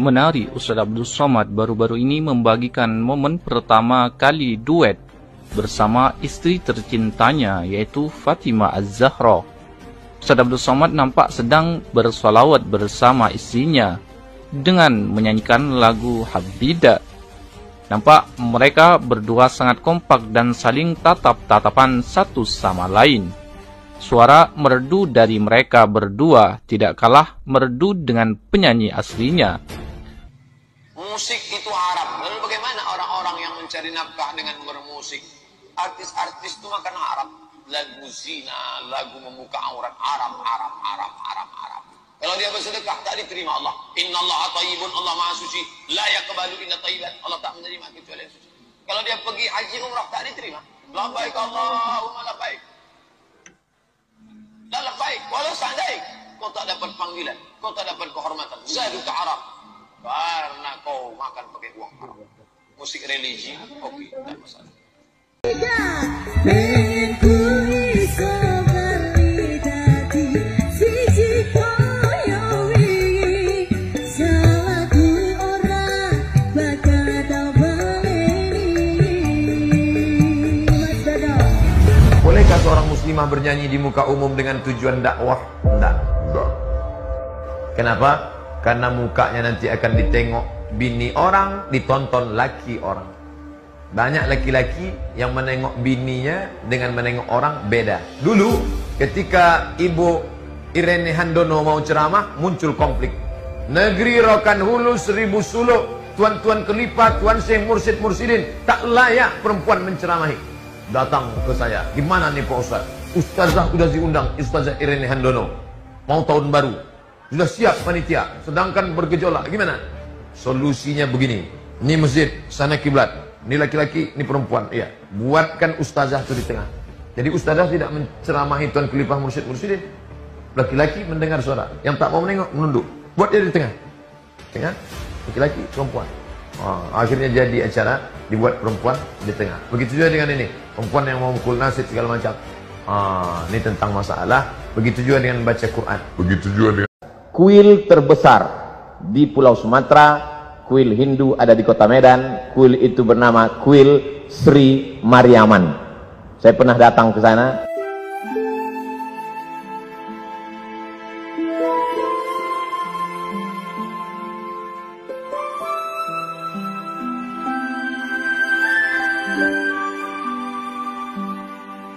Menari, Ustaz Abdul Somad baru-baru ini membagikan momen pertama kali duet bersama istri tercintanya, yaitu Fatimah Az-Zahra. Ustaz Abdul Somad nampak sedang bersolawat bersama istrinya dengan menyanyikan lagu Habibie. Nampak mereka berdua sangat kompak dan saling tatap-tatapan satu sama lain. Suara merdu dari mereka berdua tidak kalah merdu dengan penyanyi aslinya. Musik itu haram. Lalu bagaimana orang-orang yang mencari nafkah dengan bermusik? Artis-artis itu makan haram. Lagu zina, lagu membuka aurat, haram. Kalau dia bersedekah tak diterima Allah. Innallaha thayyibun, Allah Maha Suci. La yaqbalu illa thayyiban. Allah tak menerima kecuali yang suci. Kalau dia pergi haji umrah tak diterima. Labbaik Allahumma labbaik. La labbaik. Walau seandainya kau tak dapat panggilan, kau tak dapat kehormatan, zaduka haram. Karena kau makan pakai uang haram. Musik religi, oke, tak masalah. Bolehkah seorang muslimah bernyanyi di muka umum dengan tujuan dakwah? Tidak. Kenapa? Karena mukanya nanti akan ditengok bini orang, ditonton laki orang. Banyak laki-laki yang menengok bininya dengan menengok orang beda. Dulu ketika Ibu Irene Handono mau ceramah, muncul konflik. Negeri Rokan Hulu 1000 suluk, tuan-tuan kelipat, tuan syekh mursyid mursyidin, tak layak perempuan menceramahi. Datang ke saya, gimana nih Pak Ustaz? Ustazah sudah diundang, Ustazah Irene Handono. Mau tahun baru, sudah siap panitia, sedangkan bergejolak, gimana? Solusinya begini, ini masjid, sana kiblat, ini laki-laki, ini perempuan, iya. Buatkan ustazah itu di tengah. Jadi ustazah tidak menceramahi tuan khalifah mursyid-mursyidin. Laki-laki mendengar suara, yang tak mau menengok, menunduk. Buat dia di tengah. Tengah, laki-laki, perempuan. Akhirnya jadi acara, dibuat perempuan di tengah. Begitu juga dengan ini, perempuan yang mau mukul nasib segala macam. Ini tentang masalah. Begitu juga dengan baca Quran. Begitu juga dengan kuil terbesar di Pulau Sumatera, kuil Hindu ada di Kota Medan. Kuil itu bernama Kuil Sri Mariaman. Saya pernah datang ke sana.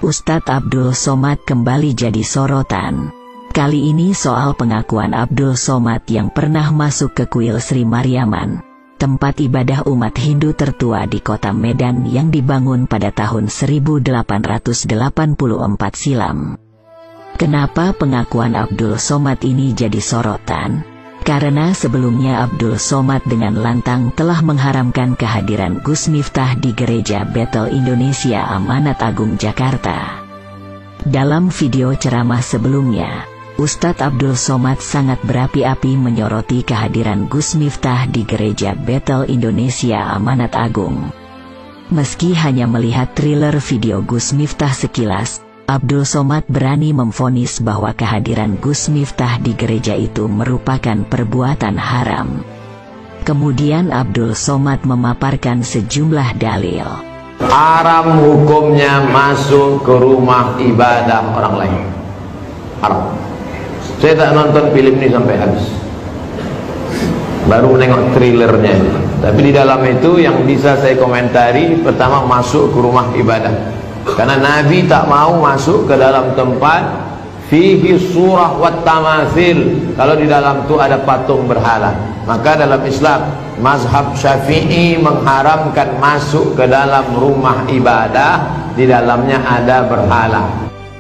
Ustadz Abdul Somad kembali jadi sorotan. Kali ini soal pengakuan Abdul Somad yang pernah masuk ke kuil Sri Mariaman, tempat ibadah umat Hindu tertua di Kota Medan yang dibangun pada tahun 1884 silam. Kenapa pengakuan Abdul Somad ini jadi sorotan? Karena sebelumnya Abdul Somad dengan lantang telah mengharamkan kehadiran Gus Miftah di Gereja Bethel Indonesia Amanat Agung Jakarta. Dalam video ceramah sebelumnya, Ustadz Abdul Somad sangat berapi-api menyoroti kehadiran Gus Miftah di Gereja Bethel Indonesia Amanat Agung. Meski hanya melihat trailer video Gus Miftah sekilas, Abdul Somad berani memvonis bahwa kehadiran Gus Miftah di gereja itu merupakan perbuatan haram. Kemudian Abdul Somad memaparkan sejumlah dalil. haram hukumnya masuk ke rumah ibadah orang lain. Haram. Saya tak nonton film ini sampai habis, baru menengok trailernya. Tapi di dalam itu yang bisa saya komentari, pertama masuk ke rumah ibadah. Karena Nabi tak mau masuk ke dalam tempat fihi surah wat tamathil, kalau di dalam itu ada patung berhala. Maka dalam Islam mazhab Syafi'i mengharamkan masuk ke dalam rumah ibadah di dalamnya ada berhala.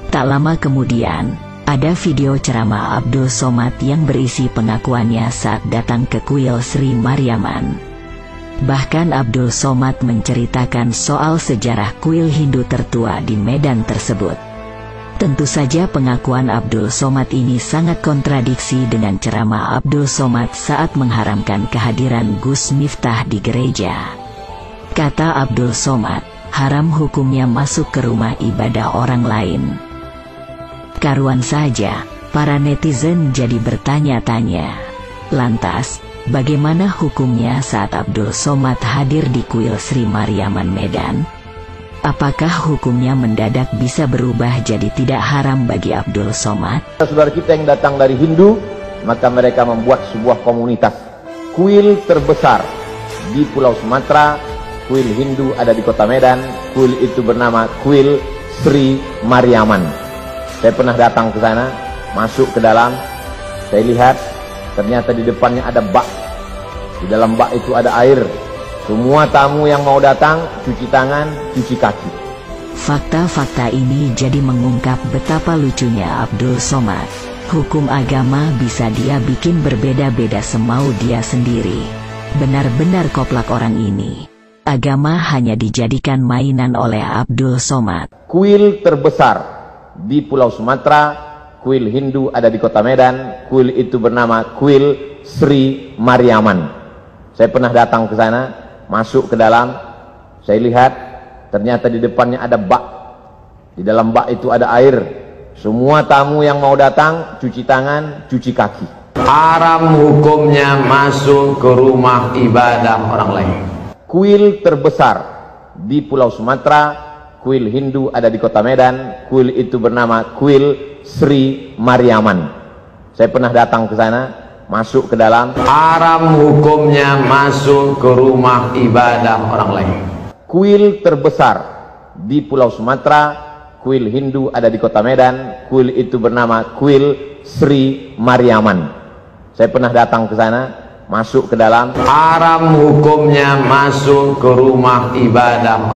Tak lama kemudian, ada video ceramah Abdul Somad yang berisi pengakuannya saat datang ke kuil Sri Mariaman. Bahkan Abdul Somad menceritakan soal sejarah kuil Hindu tertua di Medan tersebut. Tentu saja pengakuan Abdul Somad ini sangat kontradiksi dengan ceramah Abdul Somad saat mengharamkan kehadiran Gus Miftah di gereja. Kata Abdul Somad, haram hukumnya masuk ke rumah ibadah orang lain. Karuan saja, para netizen jadi bertanya-tanya. Lantas, bagaimana hukumnya saat Abdul Somad hadir di kuil Sri Mariaman Medan? Apakah hukumnya mendadak bisa berubah jadi tidak haram bagi Abdul Somad? Saudara kita yang datang dari Hindu, maka mereka membuat sebuah komunitas. Kuil terbesar di Pulau Sumatera, kuil Hindu ada di Kota Medan. Kuil itu bernama Kuil Sri Mariaman. Saya pernah datang ke sana, masuk ke dalam, saya lihat ternyata di depannya ada bak. Di dalam bak itu ada air. Semua tamu yang mau datang, cuci tangan, cuci kaki. Fakta-fakta ini jadi mengungkap betapa lucunya Abdul Somad. Hukum agama bisa dia bikin berbeda-beda semau dia sendiri. Benar-benar koplak orang ini. Agama hanya dijadikan mainan oleh Abdul Somad. Kuil terbesar di Pulau Sumatera, kuil Hindu ada di Kota Medan. Kuil itu bernama Kuil Sri Mariaman. Saya pernah datang ke sana, masuk ke dalam, saya lihat ternyata di depannya ada bak. Di dalam bak itu ada air. Semua tamu yang mau datang, cuci tangan, cuci kaki. Haram hukumnya masuk ke rumah ibadah orang lain. Kuil terbesar di Pulau Sumatera, kuil Hindu ada di Kota Medan. Kuil itu bernama Kuil Sri Mariaman. Saya pernah datang ke sana, masuk ke dalam. Haram hukumnya masuk ke rumah ibadah orang lain. Kuil terbesar di Pulau Sumatera, kuil Hindu ada di Kota Medan. Kuil itu bernama Kuil Sri Mariaman. Saya pernah datang ke sana, masuk ke dalam. Haram hukumnya masuk ke rumah ibadah